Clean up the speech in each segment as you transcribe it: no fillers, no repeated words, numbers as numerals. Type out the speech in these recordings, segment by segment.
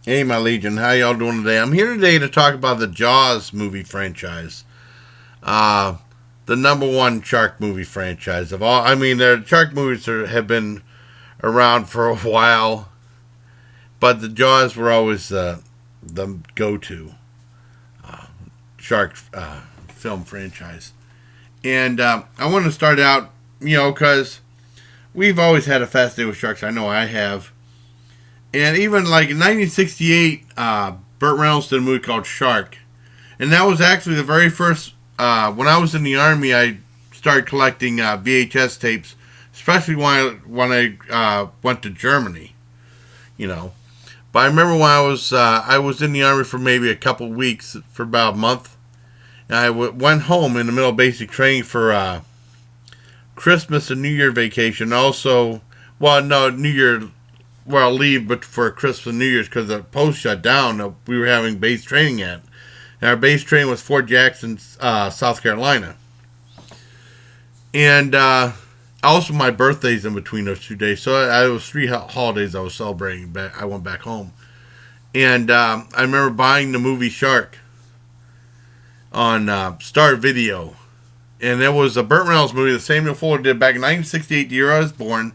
Hey, my Legion, how y'all doing today? I'm here today to talk about the Jaws movie franchise. Uh, the number one shark movie franchise of all. I mean, the shark movies have been around for a while, but the Jaws were always the go-to shark film franchise. And I want to start out, because we've always had a fascination with sharks. I know I have. And even like in 1968, Burt Reynolds did a movie called Shark. And that was actually the very first, when I was in the Army, I started collecting VHS tapes, especially when I went to Germany, you know. But I remember when I was in the Army for maybe a couple weeks, for about a month. And I went home in the middle of basic training for Christmas and New Year vacation. Also, well, no, New Year, well, leave, but for Christmas and New Year's because the post shut down. We were having base training at, and our base training was Fort Jackson, South Carolina. And also my birthday's in between those 2 days, so it was 3 holidays I was celebrating. I went back home, and I remember buying the movie Shark on Star Video, and it was a Burt Reynolds movie that Samuel Fuller did back in 1968, the year I was born.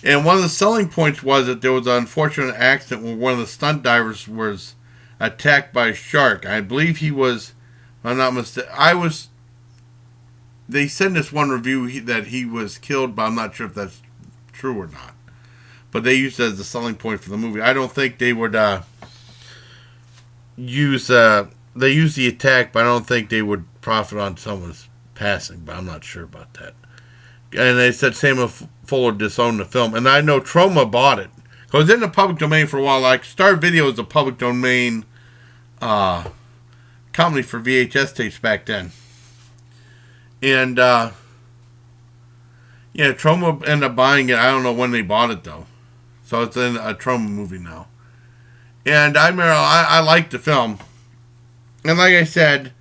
And one of the selling points was that there was an unfortunate accident where one of the stunt divers was attacked by a shark. I believe he was, if I'm not mistaken, they said in this one review that he was killed, but I'm not sure if that's true or not. But they used it as the selling point for the movie. I don't think they would they used the attack, but I don't think they would profit on someone's passing, but I'm not sure about that. And they said Samuel Fuller disowned the film. And I know Troma bought it. It was in the public domain for a while. Like, Star Video was a public domain company for VHS tapes back then. And, Troma ended up buying it. I don't know when they bought it, though. So it's in a Troma movie now. And I remember I liked the film. And like I said,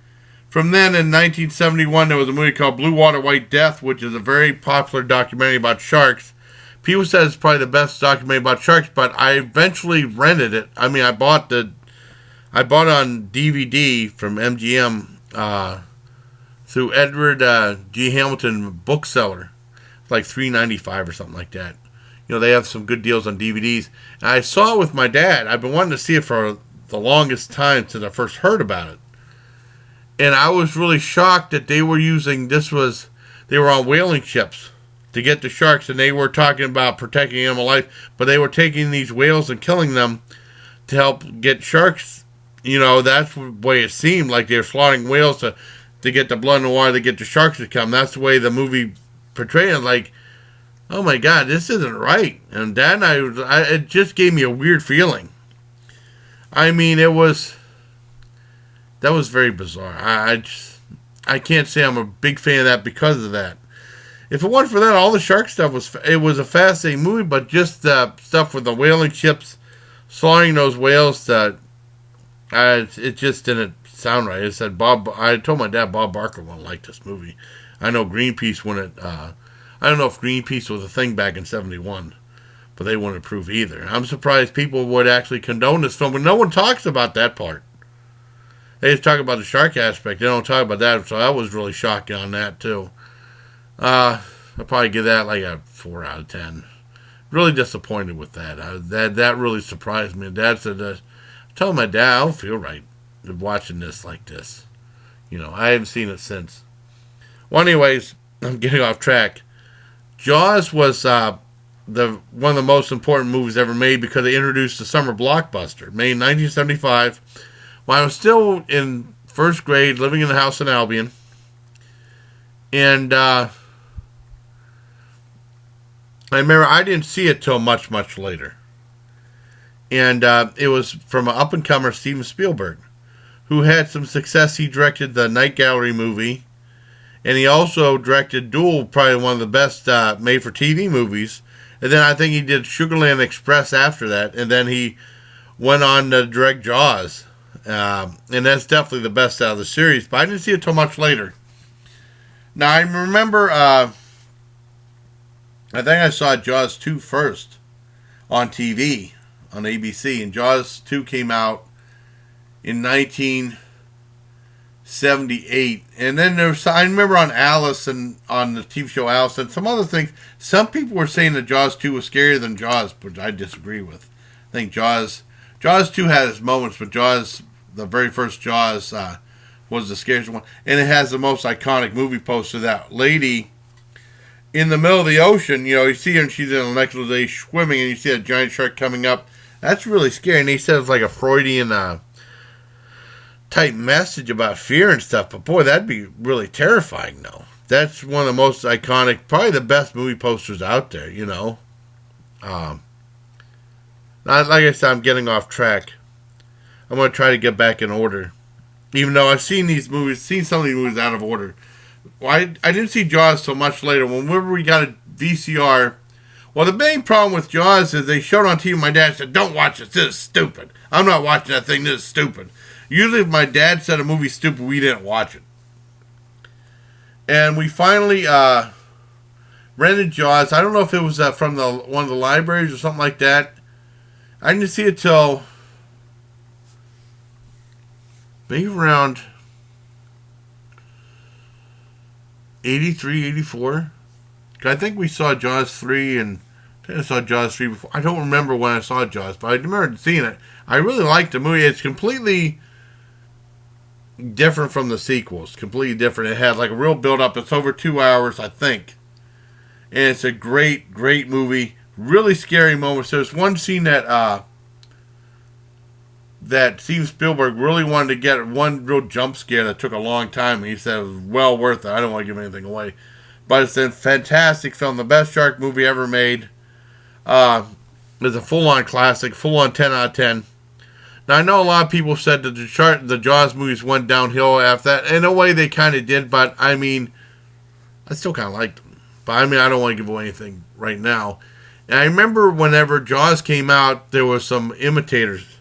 from then in 1971, there was a movie called Blue Water, White Death, which is a very popular documentary about sharks. People said it's probably the best documentary about sharks, but I eventually rented it. I mean, I bought it on DVD from MGM through Edward G. Hamilton Bookseller, like $3.95 or something like that. They have some good deals on DVDs. And I saw it with my dad. I've been wanting to see it for the longest time since I first heard about it. And I was really shocked that they were they were on whaling ships to get the sharks, and they were talking about protecting animal life, but they were taking these whales and killing them to help get sharks. That's the way it seemed, like they were slaughtering whales to get the blood in the water to get the sharks to come. That's the way the movie portrayed it, like, oh my God, this isn't right. And Dad and it just gave me a weird feeling. I mean, that was very bizarre. I can't say I'm a big fan of that because of that. If it wasn't for that, all the shark stuff was a fascinating movie, but just the stuff with the whaling ships, slaughtering those whales, it just didn't sound right. I told my dad Bob Barker wouldn't like this movie. I know Greenpeace wouldn't. I don't know if Greenpeace was a thing back in '71. But they wouldn't approve either. I'm surprised people would actually condone this film, but no one talks about that part. They just talk about the shark aspect. They don't talk about that, so I was really shocking on that, too. I'll probably give that like a 4 out of 10. Really disappointed with that. That really surprised me. Dad said, I told my dad, I don't feel right watching this like this. I haven't seen it since. Well, anyways, I'm getting off track. Jaws was one of the most important movies ever made because they introduced the summer blockbuster, made in 1975. When I was still in first grade, living in the house in Albion, and I remember I didn't see it till much, much later. And it was from an up-and-comer, Steven Spielberg, who had some success. He directed the Night Gallery movie, and he also directed Duel, probably one of the best made-for-TV movies. And then I think he did Sugarland Express after that. And then he went on to direct Jaws. And that's definitely the best out of the series. But I didn't see it till much later. Now, I remember, I think I saw Jaws 2 first on TV. on ABC, and Jaws 2 came out in 1978. And then there's, I remember on Alice and on the TV show Alice and some other things, some people were saying that Jaws 2 was scarier than Jaws, but I disagree with. I think Jaws 2 had its moments, but Jaws, the very first Jaws, was the scariest one. And it has the most iconic movie poster, that lady in the middle of the ocean. You know, you see her and she's in an day swimming, and you see a giant shark coming up. That's really scary. And they said it's like a Freudian type message about fear and stuff. But boy, that'd be really terrifying, though. That's one of the most iconic, probably the best movie posters out there, you know. Like I said, I'm getting off track. I'm going to try to get back in order. Even though I've seen some of these movies out of order. Well, I didn't see Jaws till much later. Whenever we got a VCR. Well, the main problem with Jaws is they showed on TV. My dad said, "Don't watch this. This is stupid. I'm not watching that thing. This is stupid." Usually if my dad said a movie's stupid, we didn't watch it. And we finally rented Jaws. I don't know if it was from one of the libraries or something like that. I didn't see it till maybe around 83, 84. I think we saw Jaws 3, and I saw Jaws 3 before. I don't remember when I saw Jaws, but I remember seeing it. I really liked the movie. It's completely different from the sequels. Completely different. It had like a real build-up. It's over 2 hours, I think. And it's a great, great movie. Really scary moments. There's one scene that Steven Spielberg really wanted to get, one real jump scare that took a long time. And he said it was well worth it. I don't want to give anything away. But it's a fantastic film. The best shark movie ever made. It's a full-on classic. Full-on 10 out of 10. Now, I know a lot of people said that the Jaws movies went downhill after that. In a way, they kind of did. But, I mean, I still kind of liked them. But, I mean, I don't want to give away anything right now. And I remember whenever Jaws came out, there were some imitators.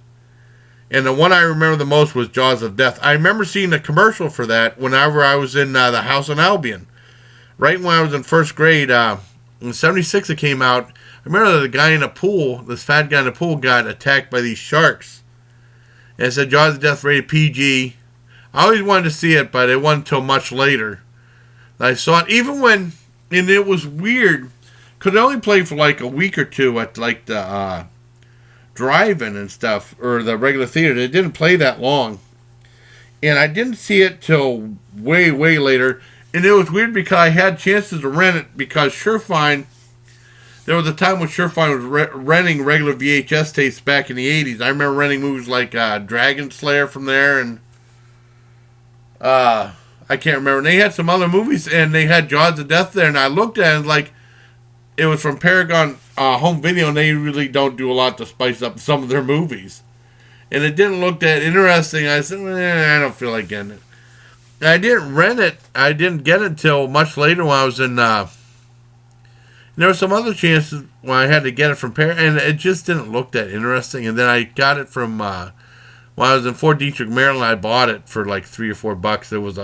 And the one I remember the most was Jaws of Death. I remember seeing a commercial for that whenever I was in the house in Albion. Right when I was in first grade, in 76 it came out. I remember the guy in the pool, this fat guy in the pool, got attacked by these sharks. And it said Jaws of Death rated PG. I always wanted to see it, but it wasn't until much later that I saw it. Even when, and it was weird, because it only played for like a week or two at like the drive-in and stuff, or the regular theater. It didn't play that long. And I didn't see it till way, way later. And it was weird because I had chances to rent it because Surefine, there was a time when Surefine was renting regular VHS tapes back in the 80s. I remember renting movies like Dragon Slayer from there, and I can't remember. And they had some other movies, and they had Jaws of Death there, and I looked at it like it was from Paragon Home Video, and they really don't do a lot to spice up some of their movies. And it didn't look that interesting. I said, I don't feel like getting it. And I didn't rent it. I didn't get it until much later when I was in... there were some other chances when I had to get it from Paragon, and it just didn't look that interesting. And then I got it from... when I was in Fort Detrick, Maryland, I bought it for like $3 or $4. There was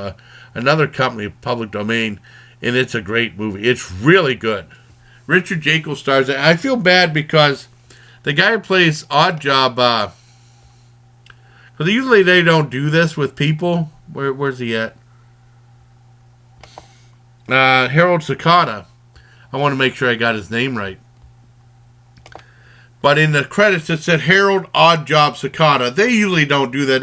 another company, Public Domain, and it's a great movie. It's really good. Richard Jekyll stars it. I feel bad because the guy who plays Odd Job... because usually they don't do this with people. Where's he at? Harold Sakata. I want to make sure I got his name right. But in the credits it said Harold Odd Job Sakata. They usually don't do that.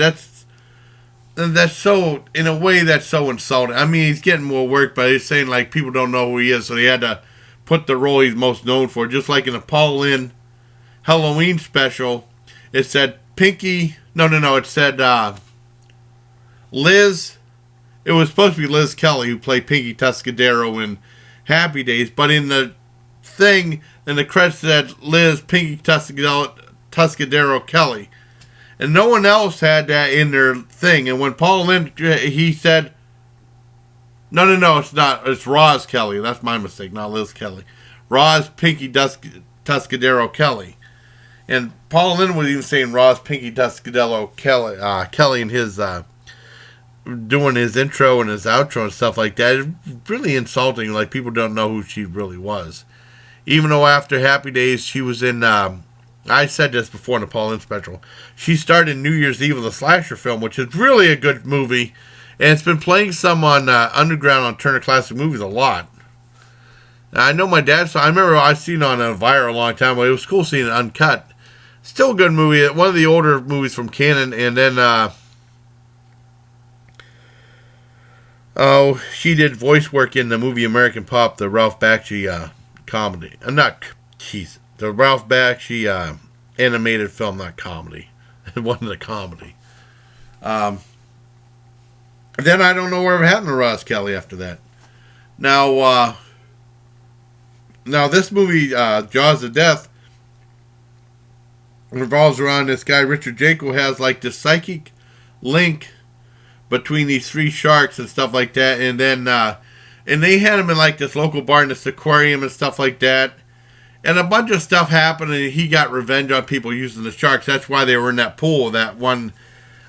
That's so, in a way, that's so insulting. I mean, he's getting more work, but he's saying like people don't know who he is, so they had to put the role he's most known for. Just like in the Paul Lynde Halloween special, it said Pinky. No, it said Liz. It was supposed to be Liz Kelly who played Pinky Tuscadero in Happy Days, but in the thing, in the credits said Liz Pinky Tuscadero Kelly. And no one else had that in their thing. And when Paul Lynde, he said, no, it's not. It's Roz Kelly. That's my mistake, not Liz Kelly. Roz Pinky Tuscadero Kelly. And Paul Lynde was even saying Roz Pinky Tuscadero Kelly in his doing his intro and his outro and stuff like that. It's really insulting. Like, people don't know who she really was. Even though after Happy Days she was in I said this before in the Paul Lynde special. She starred in New Year's Eve with a slasher film, which is really a good movie. And it's been playing some on Underground on Turner Classic Movies a lot. Now, I know my dad saw. I remember I seen it on a Vire a long time ago. It was cool seeing it uncut. Still a good movie. One of the older movies from Callan. And then, she did voice work in the movie American Pop, the Ralph Bakshi comedy. The Ralph Bakshi animated film, not comedy. It wasn't a comedy. Then I don't know where it happened to Roz Kelly after that. Now this movie, Jaws of Death, revolves around this guy, Richard Jaco, has like this psychic link between these three sharks and stuff like that. And then, and they had him in like this local bar in this aquarium and stuff like that. And a bunch of stuff happened and he got revenge on people using the sharks. That's why they were in that pool, that one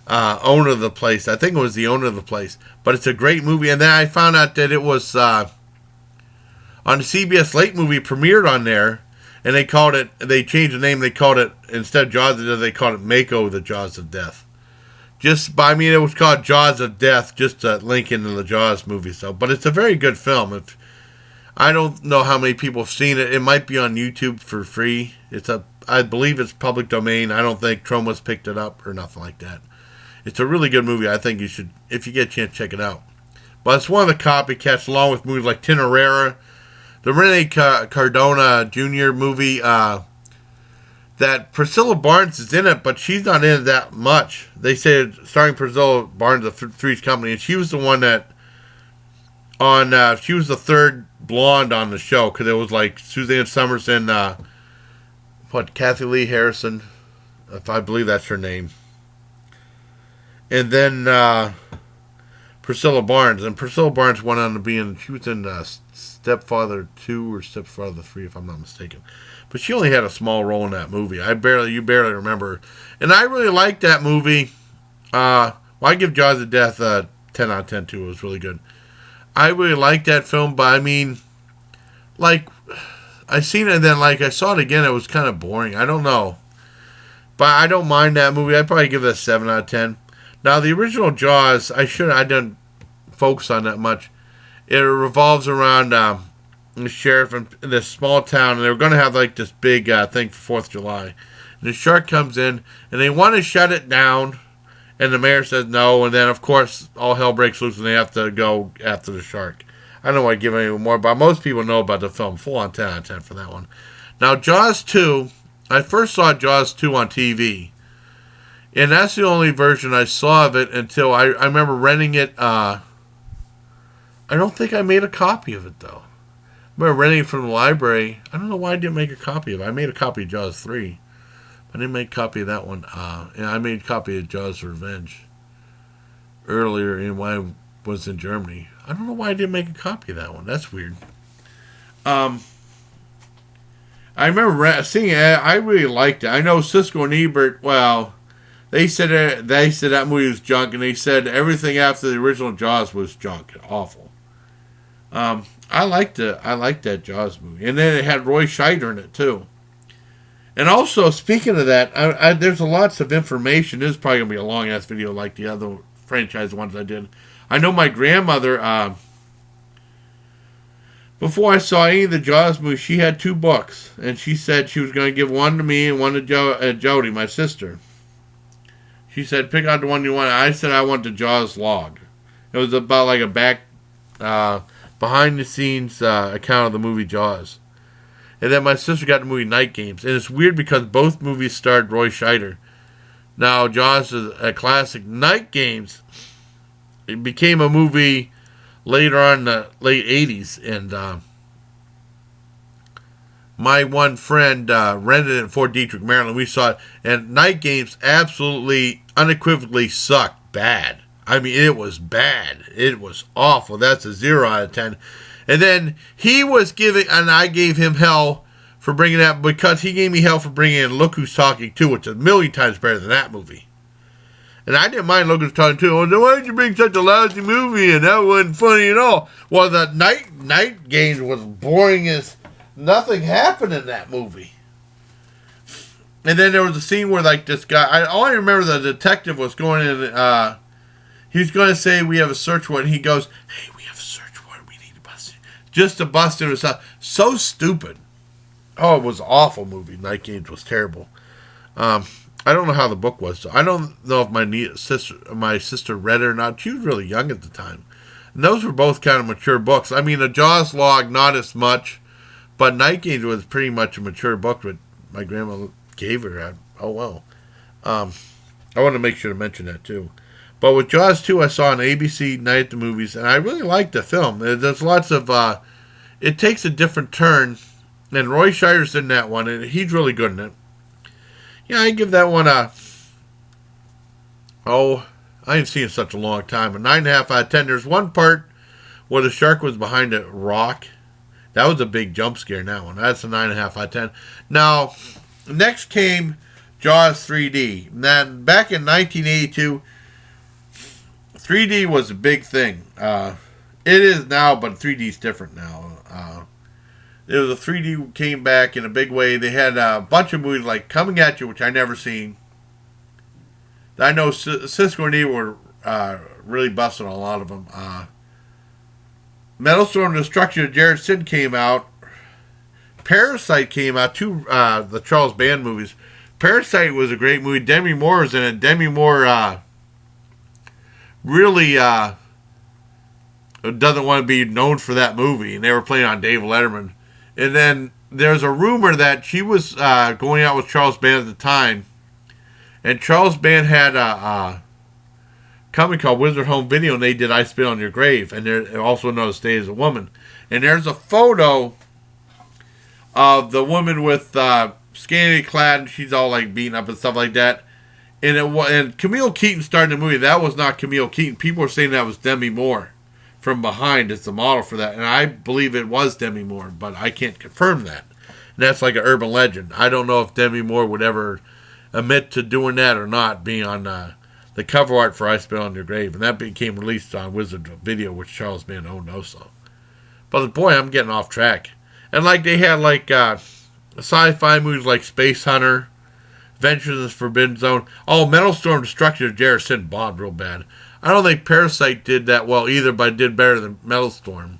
owner of the place. I think it was the owner of the place. But it's a great movie. And then I found out that it was on the CBS Late movie premiered on there. And they changed the name. They called it, instead of Jaws of Death, they called it Mako, the Jaws of Death. It was called Jaws of Death, just to link into the Jaws movie. But it's a very good film. I don't know how many people have seen it. It might be on YouTube for free. I believe it's public domain. I don't think Troma's picked it up or nothing like that. It's a really good movie. I think you should, if you get a chance, check it out. But it's one of the copycats, along with movies like Tinerera, the Rene Cardona Jr. movie, that Priscilla Barnes is in it, but she's not in it that much. They say starring Priscilla Barnes of Three's Company, and she was the one that she was the third blonde on the show, because it was like Suzanne Summers and Kathy Lee Harrison, if I believe that's her name, and then Priscilla Barnes, and Priscilla Barnes went on to be in, she was in Stepfather 2 or Stepfather 3, if I'm not mistaken. But she only had a small role in that movie. You barely remember. And I really liked that movie. I give Jaws of Death a 10 out of 10 too. It was really good. I really liked that film, but I mean, like, I seen it and then like I saw it again, it was kind of boring. I don't know. But I don't mind that movie. I'd probably give it a 7 out of 10. Now, the original Jaws, I didn't focus on that much. It revolves around the sheriff in this small town, and they were going to have like this big thing for 4th of July. And the shark comes in, and they want to shut it down, and the mayor says no, and then, of course, all hell breaks loose, and they have to go after the shark. I don't want to give any more, but most people know about the film. Full on 10 out of 10 for that one. Now, Jaws 2, I first saw Jaws 2 on TV. And that's the only version I saw of it until I remember renting it. I don't think I made a copy of it, though. I remember renting it from the library. I don't know why I didn't make a copy of it. I made a copy of Jaws 3. I didn't make a copy of that one. And I made a copy of Jaws Revenge earlier when I was in Germany. I don't know why I didn't make a copy of that one. That's weird. I remember seeing it. I really liked it. I know Siskel and Ebert, well, they said that movie was junk, and they said everything after the original Jaws was junk, awful. I liked that Jaws movie, and then it had Roy Scheider in it too. And also, speaking of that, there's lots of information. This is probably gonna be a long ass video like the other franchise ones I did. I know my grandmother. Before I saw any of the Jaws movies, she had 2 books, and she said she was going to give one to me and one to Jody, my sister. She said, pick out the one you want. I said I want the Jaws log. It was about like a behind-the-scenes account of the movie Jaws. And then my sister got the movie Night Games. And it's weird because both movies starred Roy Scheider. Now, Jaws is a classic. Night Games, it became a movie later on in the late 80s. And my one friend rented it in Fort Detrick, Maryland. We saw it. And Night Games absolutely, unequivocally sucked bad. I mean, it was bad. It was awful. That's a 0 out of 10. And then he was giving, and I gave him hell for bringing that, because he gave me hell for bringing in Look Who's Talking 2, which is a million times better than that movie. And I didn't mind Look Who's Talking 2. Oh, then why did you bring such a lousy movie? And that wasn't funny at all. Well, the Night Games was boring as nothing happened in that movie. And then there was a scene where like this guy, I only remember the detective was going in, he was going to say we have a search warrant. He goes, hey, we have a search warrant. We need to bust it. Just to bust it or something. So stupid. Oh, it was an awful movie. Night Games was terrible. I don't know how the book was. So I don't know if my sister read it or not. She was really young at the time. And those were both kind of mature books. I mean, the Jaws log, not as much. But Night Games was pretty much a mature book that my grandma gave her. Oh, well. I want to make sure to mention that, too. But with Jaws 2, I saw an ABC Night at the Movies, and I really liked the film. There's lots of... it takes a different turn, and Roy Scheider's in that one, and he's really good in it. Yeah, I give that one a... Oh, I ain't seen it such a long time. A 9.5 out of 10. There's one part where the shark was behind a rock. That was a big jump scare in that one. That's a 9.5 out of 10. Now, next came Jaws 3D. Then, back in 1982... 3D was a big thing. It is now, but 3D is different now. There was a 3D came back in a big way. They had a bunch of movies like Coming at You, which I never seen. I know Cisco and E were really busting on a lot of them. Metal Storm Destruction of Jared Sin came out. Parasite came out. Two the Charles Band movies. Parasite was a great movie. Demi Moore was in it. Demi Moore really doesn't want to be known for that movie, and they were playing on Dave Letterman. And then there's a rumor that she was going out with Charles Band at the time, and Charles Band had a company called Wizard Home Video, and they did I Spit on Your Grave, and they're also known to Stay as a Woman. And there's a photo of the woman with scantily clad, and she's all like beaten up and stuff like that. And Camille Keaton started the movie. That was not Camille Keaton. People were saying that was Demi Moore from behind as the model for that. And I believe it was Demi Moore, but I can't confirm that. And that's like an urban legend. I don't know if Demi Moore would ever admit to doing that or not, being on the cover art for I Spit on Your Grave. And that became released on Wizard Video, which Charles Band owned also. But boy, I'm getting off track. And like they had like sci-fi movies like Space Hunter, Adventures in the Forbidden Zone. Oh, Metal Storm Destruction of Jared Sin bombed real bad. I don't think Parasite did that well either, but it did better than Metal Storm.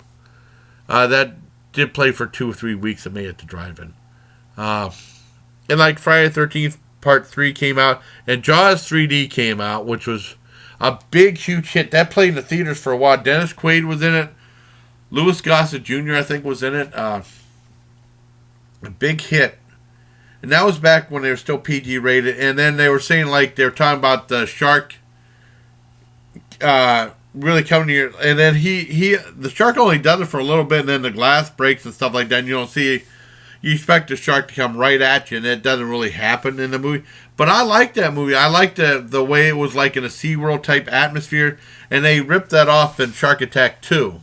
That did play for 2 or 3 weeks at me at the drive-in. And like Friday the 13th Part 3 came out, and Jaws 3D came out, which was a big, huge hit. That played in the theaters for a while. Dennis Quaid was in it. Louis Gossett Jr., I think, was in it. A big hit. And that was back when they were still PG rated. And then they were saying, like, they were talking about the shark really coming to your... And then the shark only does it for a little bit, and then the glass breaks and stuff like that. And you don't see... You expect the shark to come right at you, and it doesn't really happen in the movie. But I like that movie. I like the way it was like in a SeaWorld type atmosphere. And they ripped that off in Shark Attack 2.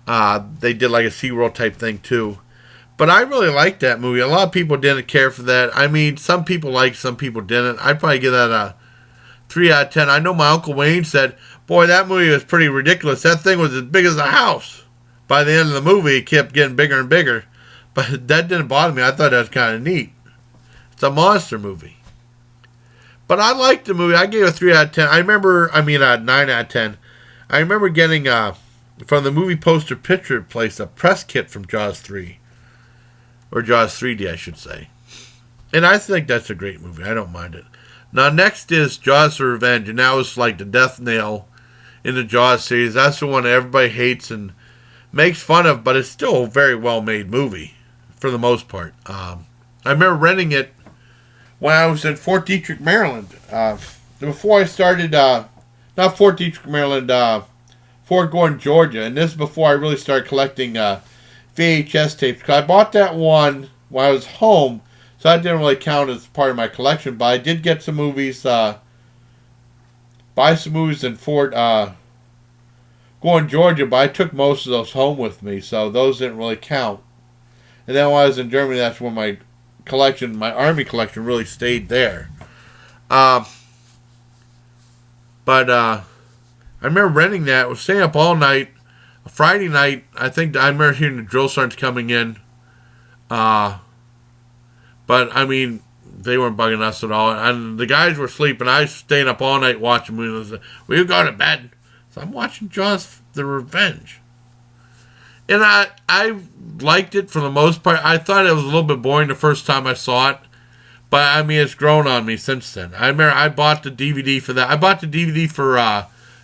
They did like a SeaWorld type thing, too. But I really liked that movie. A lot of people didn't care for that. I mean, some people liked, some people didn't. I'd probably give that a 3 out of 10. I know my Uncle Wayne said, boy, that movie was pretty ridiculous. That thing was as big as a house. By the end of the movie, it kept getting bigger and bigger. But that didn't bother me. I thought that was kind of neat. It's a monster movie. But I liked the movie. I gave it a 3 out of 10. A 9 out of 10. I remember getting, from the movie poster picture place, a press kit from Jaws 3. Or Jaws 3D, I should say. And I think that's a great movie. I don't mind it. Now, next is Jaws the Revenge. And that was like the death nail in the Jaws series. That's the one that everybody hates and makes fun of, but it's still a very well-made movie for the most part. I remember renting it when I was in Fort Detrick, Maryland. Before I started, not Fort Detrick, Maryland, Fort Gordon, Georgia. And this is before I really started collecting VHS tapes. Because I bought that one when I was home, so that didn't really count as part of my collection. But I did get some movies, buy some movies in Fort Gordon, Georgia, but I took most of those home with me, so those didn't really count. And then when I was in Germany, that's when my collection, my Army collection, really stayed there. But I remember renting that. I was staying up all night. A Friday night, I remember hearing the drill sergeants coming in. But, I mean, they weren't bugging us at all. And the guys were sleeping. I was staying up all night watching movies. We go to bed. So I'm watching Jaws: The Revenge. And I liked it for the most part. I thought it was a little bit boring the first time I saw it. But, I mean, it's grown on me since then. I remember I bought the DVD for that. I bought the DVD for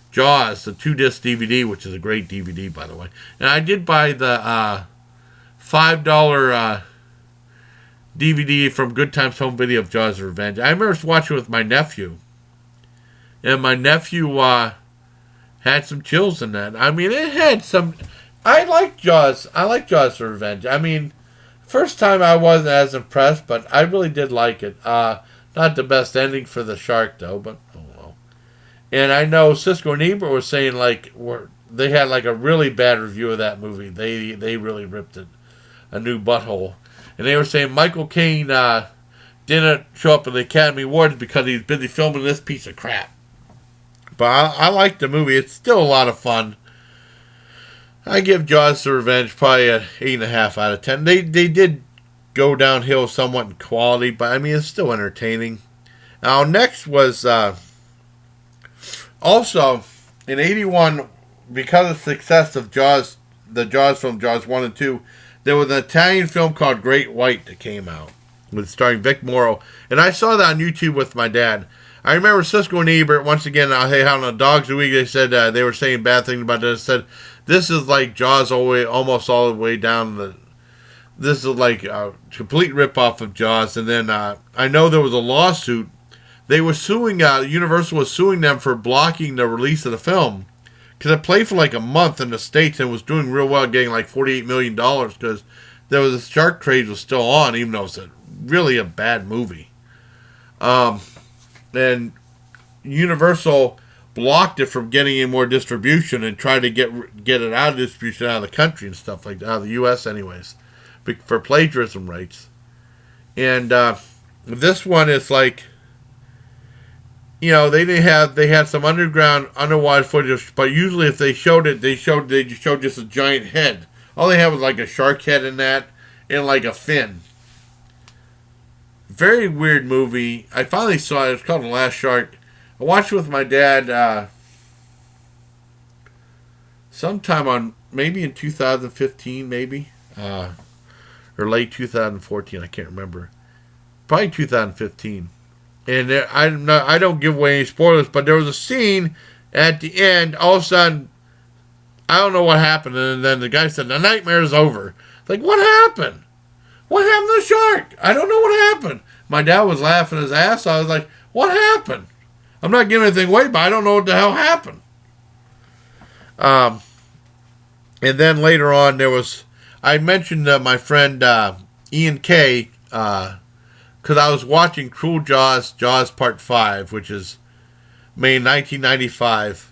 Jaws, the 2-disc DVD, which is a great DVD, by the way. And I did buy the $5 DVD from Good Times Home Video of Jaws: The Revenge. I remember watching it with my nephew. And my nephew had some chills in that. I mean, it had some... I like Jaws. I like Jaws: The Revenge. I mean... First time I wasn't as impressed, but I really did like it. Not the best ending for the shark, though, but oh well. And I know Siskel and Ebert was saying, like, they had, like, a really bad review of that movie. They really ripped it a new butthole. And they were saying Michael Caine didn't show up at the Academy Awards because he's busy filming this piece of crap. But I like the movie. It's still a lot of fun. I give Jaws: The Revenge probably an 8.5 out of 10. They did go downhill somewhat in quality, but I mean, it's still entertaining. Now, next was also in '81, because of the success of Jaws, the Jaws film Jaws 1 and 2, there was an Italian film called Great White that came out, with starring Vic Morrow. And I saw that on YouTube with my dad. I remember Siskel and Ebert, once again, hey, on the Dogs of the Week, they said they were saying bad things about this. Said, this is like Jaws almost all the way down. This is like a complete ripoff of Jaws. And then I know there was a lawsuit. They were suing, Universal was suing them for blocking the release of the film. Because it played for like a month in the States and was doing real well, getting like $48 million. Because there was a shark craze was still on, even though it's really a bad movie. And Universal blocked it from getting any more distribution and tried to get it out of distribution out of the country and stuff like that, out of the U.S. anyways, for plagiarism rights. And this one is like, you know, they had some underwater footage, but usually if they showed it, they showed just a giant head. All they had was like a shark head in that and like a fin. Very weird movie. I finally saw it. It's called The Last Shark. I watched it with my dad sometime on, maybe in 2015, maybe. Or late 2014, I can't remember. Probably 2015. And I don't give away any spoilers, but there was a scene at the end, all of a sudden, I don't know what happened, and then the guy said, the nightmare is over. Like, what happened? What happened to the shark? I don't know what happened. My dad was laughing his ass off. I was like, what happened? I'm not giving anything away, but I don't know what the hell happened. And then later on, I mentioned my friend Ian K. Because I was watching Cruel Jaws, Jaws Part 5, which is made in 1995.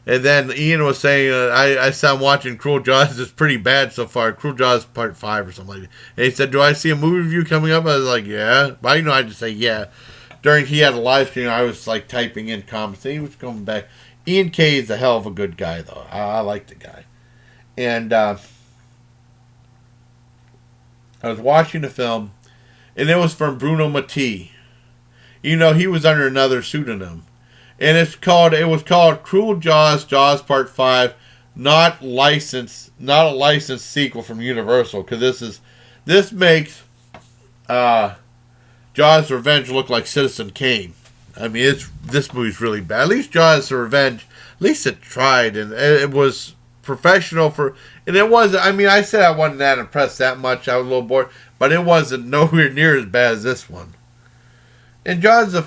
And then Ian was saying, I said I'm watching Cruel Jaws. It's pretty bad so far. Cruel Jaws Part 5 or something like that. And he said, do I see a movie review coming up? I was like, yeah. But I had to say, yeah. He had a live stream, I was like typing in comments. And he was coming back. Ian K. is a hell of a good guy, though. I like the guy. And I was watching the film, and it was from Bruno Mattei. You know, he was under another pseudonym. And it was called Cruel Jaws, Jaws Part 5, not a licensed sequel from Universal, because this makes Jaws Revenge look like Citizen Kane. I mean, this movie's really bad. At least Jaws Revenge, at least it tried, and it was professional and it wasn't, I mean, I said I wasn't that impressed that much, I was a little bored, but it wasn't nowhere near as bad as this one. And Jaws the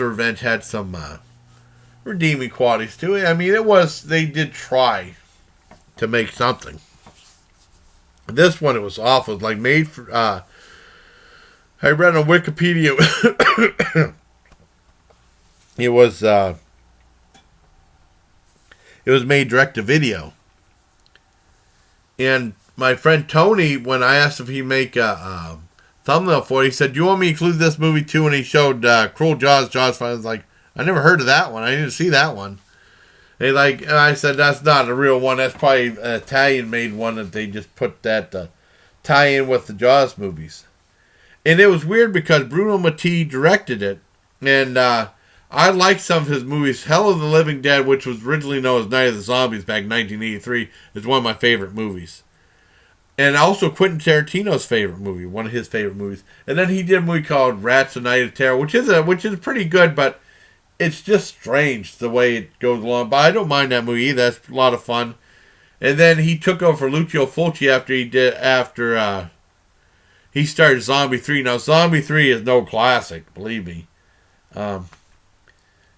Revenge had some redeeming qualities to it. I mean, they did try to make something. This one, it was awful. It was like made for, I read on Wikipedia, it was made direct to video. And my friend Tony, when I asked if he'd make a thumbnail for it, he said, do you want me to include this movie too? And he showed Cruel Jaws, Jaws 5. I was like, I never heard of that one. I didn't see that one. And I said, that's not a real one. That's probably an Italian made one that they just put that tie in with the Jaws movies. And it was weird because Bruno Mattei directed it. And I like some of his movies. Hell of the Living Dead, which was originally known as Night of the Zombies back in 1983, is one of my favorite movies. And also Quentin Tarantino's favorite movie, one of his favorite movies. And then he did a movie called Rats: A Night of Terror, which is pretty good, but it's just strange the way it goes along. But I don't mind that movie either. That's a lot of fun. And then he took over for Lucio Fulci after he started Zombie 3. Now Zombie 3 is no classic, believe me.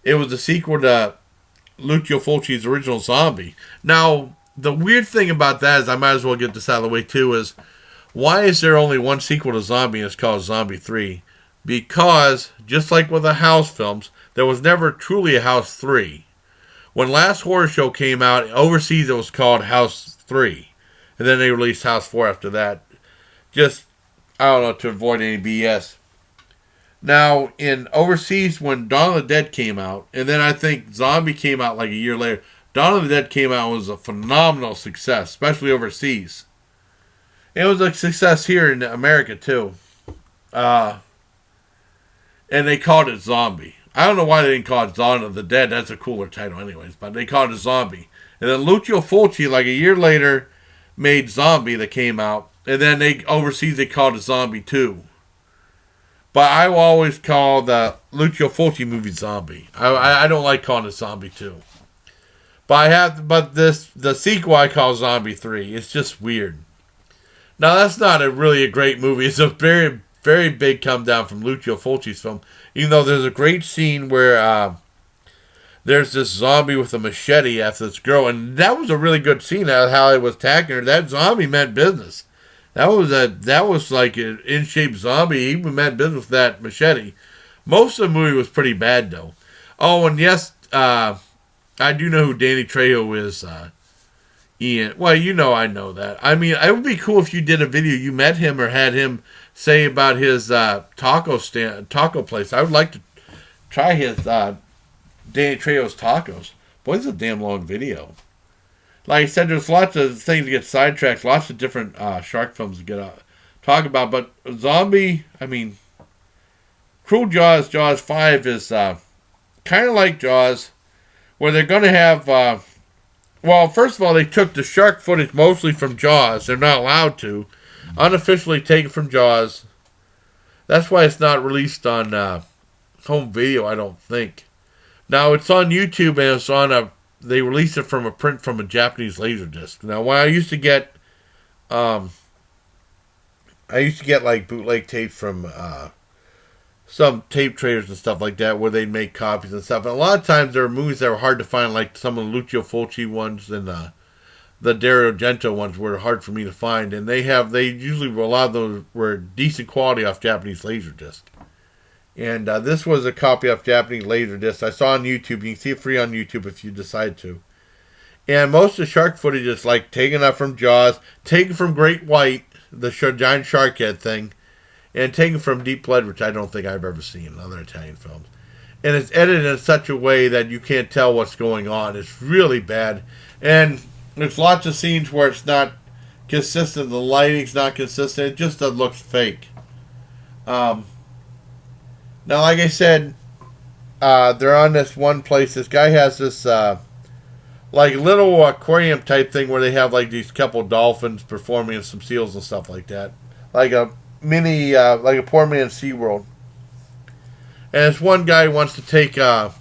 It was the sequel to Lucio Fulci's original Zombie. Now, the weird thing about that is, I might as well get this out of the way too, is why is there only one sequel to Zombie and it's called Zombie 3? Because, just like with the House films, there was never truly a House 3. When Last Horror Show came out, overseas it was called House 3. And then they released House 4 after that. Just, I don't know, to avoid any BS. Now, in overseas, when Dawn of the Dead came out, and then I think Zombie came out like a year later, Dawn of the Dead came out and was a phenomenal success, especially overseas. It was a success here in America, too. And they called it Zombie. I don't know why they didn't call it Dawn of the Dead. That's a cooler title anyways, but they called it Zombie. And then Lucio Fulci, like a year later, made Zombie that came out. And then overseas they called it Zombie 2. But I will always call the Lucio Fulci movie Zombie. I don't like calling it Zombie 2. But the sequel I call Zombie 3. It's just weird. Now that's not really a great movie. It's a very, very big come down from Lucio Fulci's film. Even though there's a great scene where there's this zombie with a machete after this girl, and that was a really good scene. How it was attacking her. That zombie meant business. That was like an in-shape zombie. He meant business with that machete. Most of the movie was pretty bad though. Oh, and yes, I do know who Danny Trejo is, Ian. Well, I know that. I mean, it would be cool if you did a video, you met him or had him say about his taco place. I would like to try his Danny Trejo's tacos. Boy, it's a damn long video. Like I said, there's lots of things to get sidetracked, lots of different shark films to talk about. But Zombie, I mean, Cruel Jaws 5 is kind of like Jaws, where they're going to have, well, first of all, they took the shark footage mostly from Jaws. They're not allowed to. Unofficially taken from Jaws. That's why it's not released on home video, I don't think. Now, it's on YouTube, and it's on they released it from a print from a Japanese Laserdisc. Now, when I used to get like bootleg tapes from some tape traders and stuff like that, where they'd make copies and stuff. And a lot of times there were movies that were hard to find, like some of the Lucio Fulci ones and the Dario Argento ones were hard for me to find. And they usually, a lot of those were decent quality off Japanese Laserdisc. And this was a copy of Japanese Laserdisc. I saw on YouTube. You can see it free on YouTube if you decide to. And most of the shark footage is like taken up from Jaws, taken from Great White, the giant shark head thing, and taken from Deep Blood, which I don't think I've ever seen in other Italian films. And it's edited in such a way that you can't tell what's going on. It's really bad. And there's lots of scenes where it's not consistent. The lighting's not consistent. It just looks fake. Now, like I said, they're on this one place. This guy has this like little aquarium type thing where they have like these couple dolphins performing and some seals and stuff like that. Like a mini, like a poor man's SeaWorld. And this one guy wants to kick the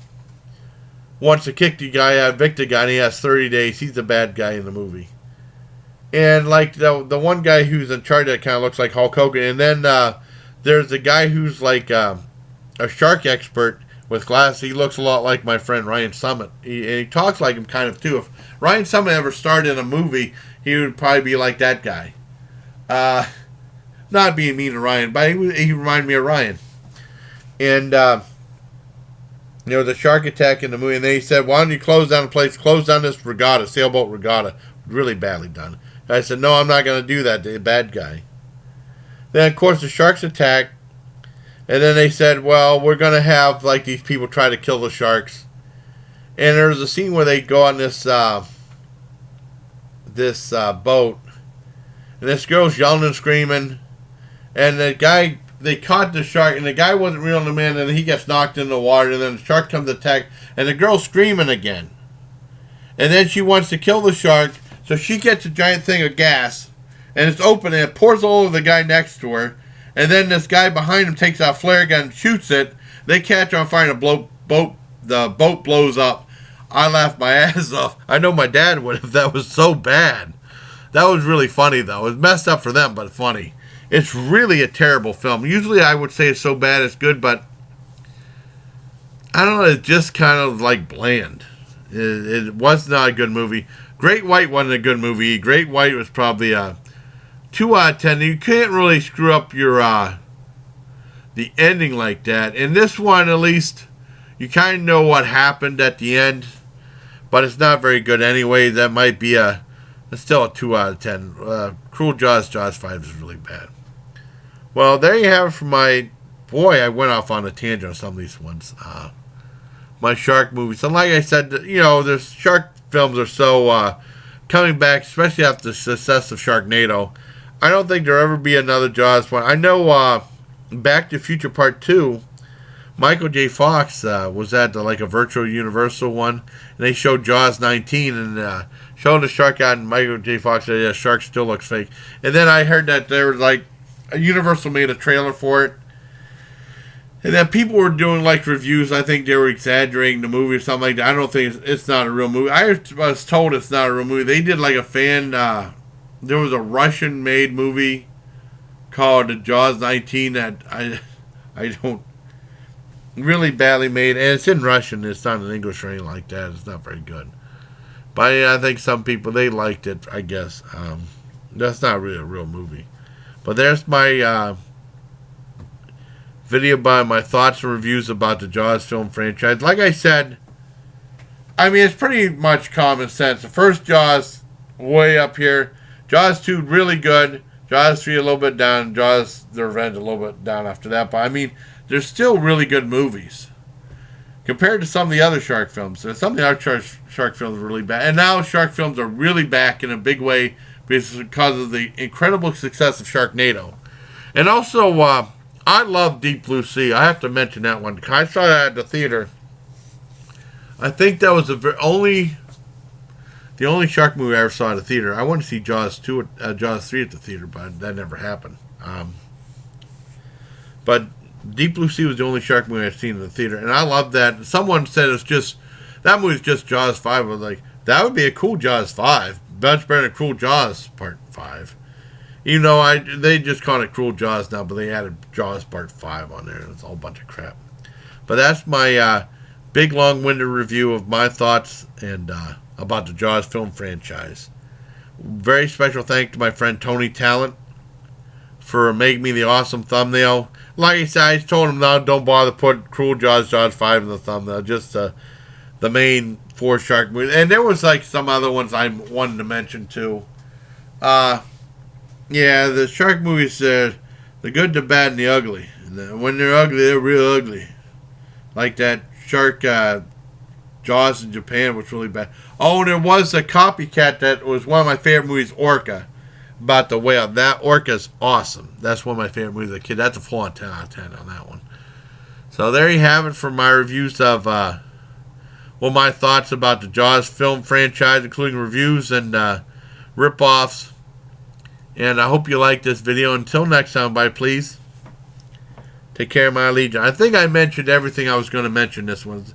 guy out, evict the guy, and he has 30 days. He's the bad guy in the movie. And like the one guy who's in charge of that kind of looks like Hulk Hogan. And then there's the guy who's like a shark expert with glasses. He looks a lot like my friend Ryan Summit. He talks like him kind of too. If Ryan Summit ever starred in a movie, he would probably be like that guy. Not being mean to Ryan, but he reminded me of Ryan. And there was a shark attack in the movie, and they said, why don't you close down the place, close down this regatta, sailboat regatta. Really badly done. And I said, no, I'm not going to do that, the bad guy. Then, of course, the sharks attacked. And then they said, well, we're going to have, like, these people try to kill the sharks. And there's a scene where they go on this boat. And this girl's yelling and screaming. And the guy they caught the shark, and the guy wasn't reeling him in, and he gets knocked in the water, and then the shark comes to attack, and the girl's screaming again. And then she wants to kill the shark, so she gets a giant thing of gas, and it's open, and it pours all over the guy next to her, and then this guy behind him takes out a flare gun and shoots it. They catch on fire, and the boat blows up. I laughed my ass off. I know my dad would if that was so bad. That was really funny, though. It was messed up for them, but funny. It's really a terrible film. Usually I would say it's so bad it's good, but I don't know, it's just kind of like bland. It was not a good movie. Great White wasn't a good movie. Great White was probably a 2 out of 10. You can't really screw up your the ending like that. In this one, at least, you kind of know what happened at the end, but it's not very good anyway. That might be still a 2 out of 10. Cruel Jaws 5 is really bad. Well, there you have it for my... Boy, I went off on a tangent on some of these ones. My shark movies. And like I said, the shark films are so coming back, especially after the success of Sharknado. I don't think there'll ever be another Jaws one. I know Back to the Future Part 2, Michael J. Fox was at a virtual Universal one, and they showed Jaws 19, and showed the shark out, and Michael J. Fox said, yeah, shark still looks fake. And then I heard that there was Universal made a trailer for it, and then people were doing reviews. I think they were exaggerating the movie or something like that. I don't think it's not a real movie. I was told it's not a real movie. They did a fan. There was a Russian-made movie called Jaws 19 that I don't really badly made, and it's in Russian. It's not in English or anything like that. It's not very good. But I think some people they liked it. I guess that's not really a real movie. But there's my video by my thoughts and reviews about the Jaws film franchise. Like I said, I mean, it's pretty much common sense. The first Jaws, way up here. Jaws 2, really good. Jaws 3, a little bit down. Jaws The Revenge, a little bit down after that. But, I mean, they're still really good movies compared to some of the other shark films. Some of the other shark films are really bad. And now shark films are really back in a big way because of the incredible success of Sharknado. And also, I love Deep Blue Sea. I have to mention that one. I saw that at the theater. I think that was the only shark movie I ever saw at the theater. I wanted to see Jaws 3 at the theater, but that never happened. But Deep Blue Sea was the only shark movie I've seen in the theater, and I love that. Someone said that movie's just Jaws 5. I was like, that would be a cool Jaws 5. Much better than Cruel Jaws Part 5. Even though they just call it Cruel Jaws now, but they added Jaws Part 5 on there. It's all a bunch of crap. But that's my big, long-winded review of my thoughts and about the Jaws film franchise. Very special thanks to my friend Tony Talent for making me the awesome thumbnail. Like I said, I told him now don't bother putting Cruel Jaws 5 in the thumbnail. Just the main 4 shark movies. And there was some other ones I wanted to mention too. Yeah, the shark movies, the good, the bad, and the ugly. And when they're ugly, they're real ugly. Like that shark Jaws in Japan was really bad. Oh, and there was a copycat that was one of my favorite movies, Orca, about the whale. That Orca's awesome. That's one of my favorite movies as a kid. That's a full on 10 out of 10 on that one. So there you have it for my reviews of, my thoughts about the Jaws film franchise, including reviews and rip-offs. And I hope you like this video. Until next time, bye, please. Take care, my legion. I think I mentioned everything I was going to mention this one.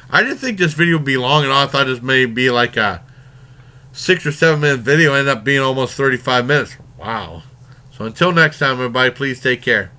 I didn't think this video would be long at all. I thought this may be a 6 or 7 minute video. Ended up being almost 35 minutes. Wow. So until next time, everybody, please take care.